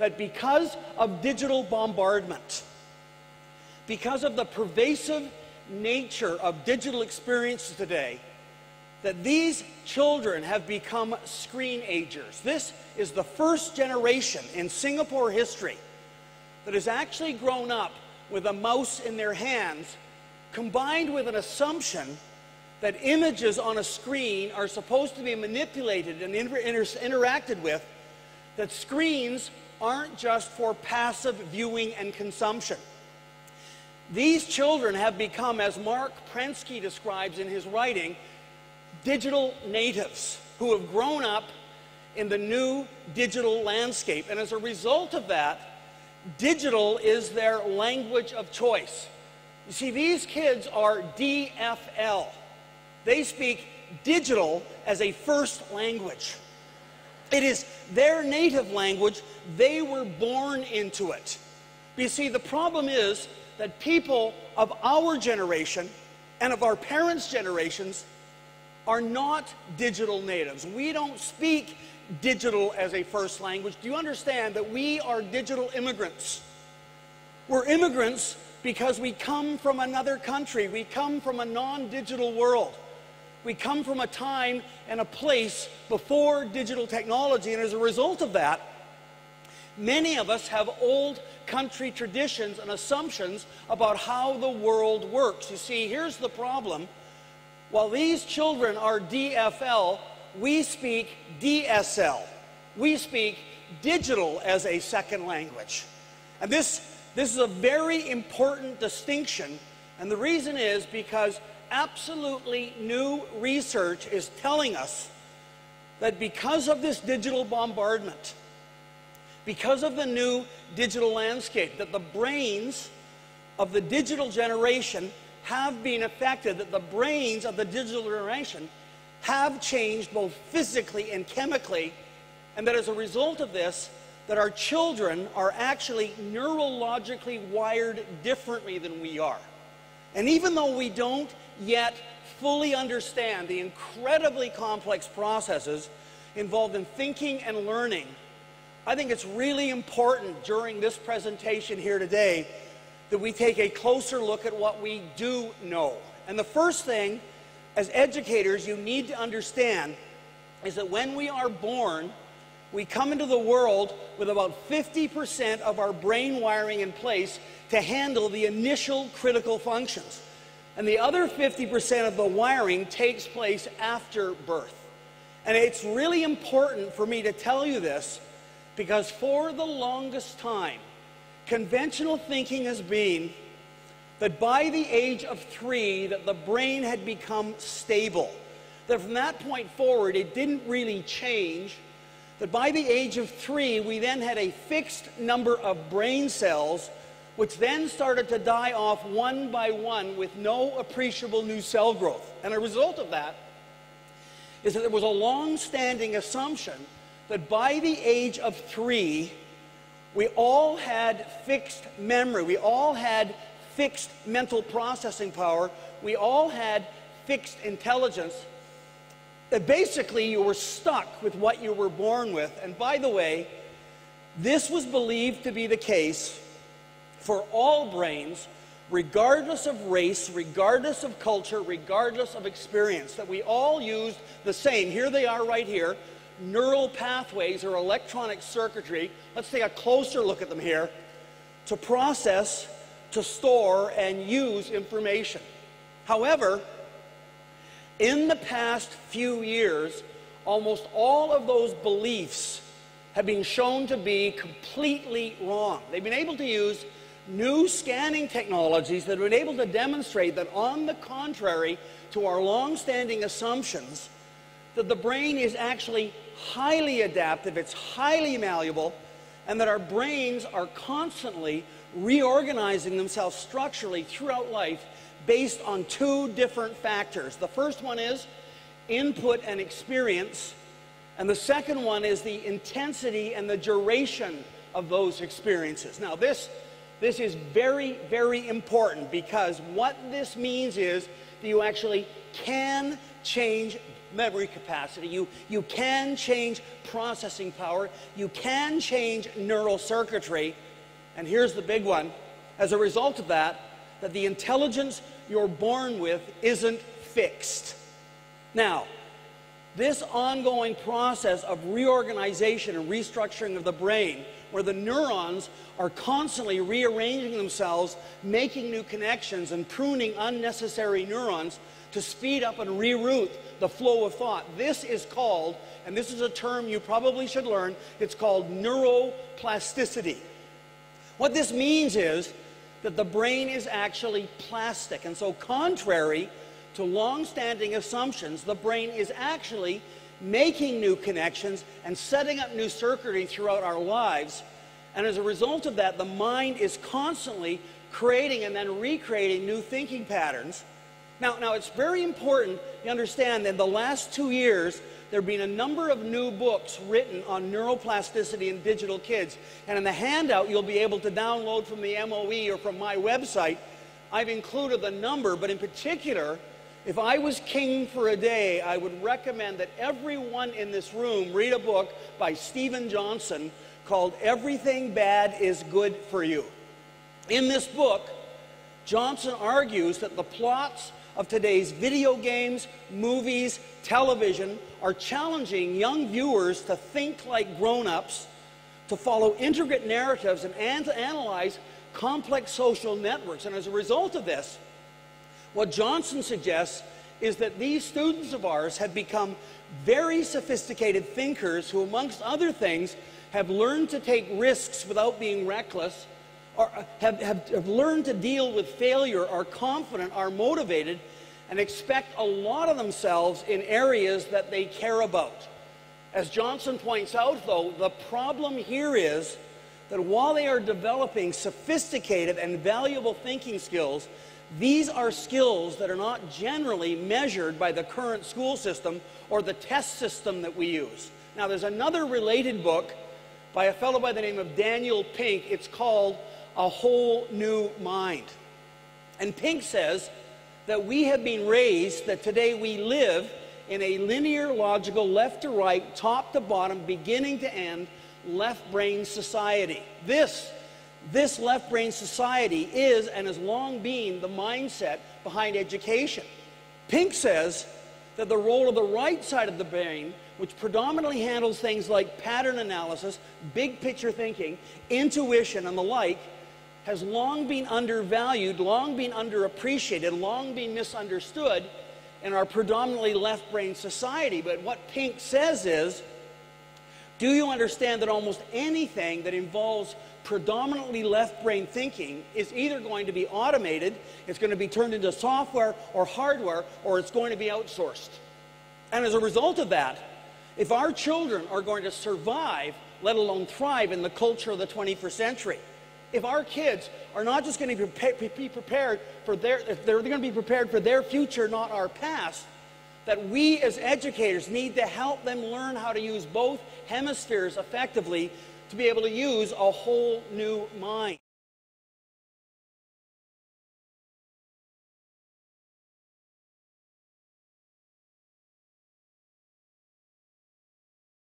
that because of digital bombardment, because of the pervasive nature of digital experiences today, that these children have become screen-agers. This is the first generation in Singapore history that has actually grown up with a mouse in their hands, combined with an assumption that images on a screen are supposed to be manipulated and interacted with, that screens aren't just for passive viewing and consumption. These children have become, as Mark Prensky describes in his writing, digital natives who have grown up in the new digital landscape. And as a result of that, digital is their language of choice. You see, these kids are DFL. They speak digital as a first language. It is their native language. They were born into it. You see, the problem is that people of our generation and of our parents' generations are not digital natives. We don't speak digital as a first language. Do you understand that we are digital immigrants? We're immigrants because we come from another country. We come from a non-digital world. We come from a time and a place before digital technology, and as a result of that, many of us have old country traditions and assumptions about how the world works. You see, here's the problem. While these children are DFL, we speak DSL. We speak digital as a second language. And this is a very important distinction, and the reason is because absolutely new research is telling us that because of this digital bombardment, because of the new digital landscape, that the brains of the digital generation have been affected, that the brains of the digital generation have changed both physically and chemically, and that as a result of this, that our children are actually neurologically wired differently than we are. And even though we don't yet fully understand the incredibly complex processes involved in thinking and learning, I think it's really important during this presentation here today that we take a closer look at what we do know. And the first thing, as educators, you need to understand is that when we are born, we come into the world with about 50% of our brain wiring in place to handle the initial critical functions. And the other 50% of the wiring takes place after birth. And it's really important for me to tell you this because for the longest time, conventional thinking has been that by the age of 3, that the brain had become stable. That from that point forward, it didn't really change. That by the age of 3, we then had a fixed number of brain cells, which then started to die off one by one with no appreciable new cell growth. And a result of that is that there was a long-standing assumption that by the age of 3, we all had fixed memory, we all had fixed mental processing power, we all had fixed intelligence, that basically you were stuck with what you were born with. And by the way, this was believed to be the case for all brains, regardless of race, regardless of culture, regardless of experience, that we all used the same. Here they are right here. Neural pathways or electronic circuitry, let's take a closer look at them here, to process, to store, and use information. However, in the past few years, almost all of those beliefs have been shown to be completely wrong. They've been able to use new scanning technologies that have been able to demonstrate that, on the contrary to our long-standing assumptions, that the brain is actually highly adaptive, it's highly malleable, and that our brains are constantly reorganizing themselves structurally throughout life based on 2 different factors. The first one is input and experience, and the second one is the intensity and the duration of those experiences. Now this is very, very important, because what this means is that you actually can change memory capacity. You can change processing power. You can change neural circuitry. And here's the big one. As a result of that the intelligence you're born with isn't fixed. Now, this ongoing process of reorganization and restructuring of the brain, where the neurons are constantly rearranging themselves, making new connections, and pruning unnecessary neurons to speed up and reroute the flow of thought. This is called, and this is a term you probably should learn, it's called neuroplasticity. What this means is that the brain is actually plastic. And so contrary to long-standing assumptions, the brain is actually making new connections and setting up new circuitry throughout our lives. And as a result of that, the mind is constantly creating and then recreating new thinking patterns. Now it's very important you understand that in the last 2 years, there have been a number of new books written on neuroplasticity in digital kids. And in the handout you'll be able to download from the MOE or from my website, I've included the number, but in particular, if I was king for a day, I would recommend that everyone in this room read a book by Stephen Johnson called Everything Bad is Good for You. In this book, Johnson argues that the plots of today's video games, movies, television are challenging young viewers to think like grown-ups, to follow intricate narratives, and to analyze complex social networks. And as a result of this, what Johnson suggests is that these students of ours have become very sophisticated thinkers who, amongst other things, have learned to take risks without being reckless, or have learned to deal with failure, are confident, are motivated, and expect a lot of themselves in areas that they care about. As Johnson points out, though, the problem here is that while they are developing sophisticated and valuable thinking skills, these are skills that are not generally measured by the current school system or the test system that we use. Now, there's another related book by a fellow by the name of Daniel Pink. It's called A Whole New Mind. And Pink says that we have been raised, that today we live in a linear, logical, left to right, top to bottom, beginning to end, left brain society. This left brain society is and has long been the mindset behind education. Pink says that the role of the right side of the brain, which predominantly handles things like pattern analysis, big picture thinking, intuition, and the like, has long been undervalued, long been underappreciated, long been misunderstood in our predominantly left brain society. But what Pink says is, do you understand that almost anything that involves predominantly left brain thinking is either going to be automated, it's going to be turned into software or hardware, or it's going to be outsourced. And as a result of that, if our children are going to survive, let alone thrive in the culture of the 21st century, if our kids are not just going to be prepared for they're going to be prepared for their future, not our past, that we as educators need to help them learn how to use both hemispheres effectively to be able to use a whole new mind.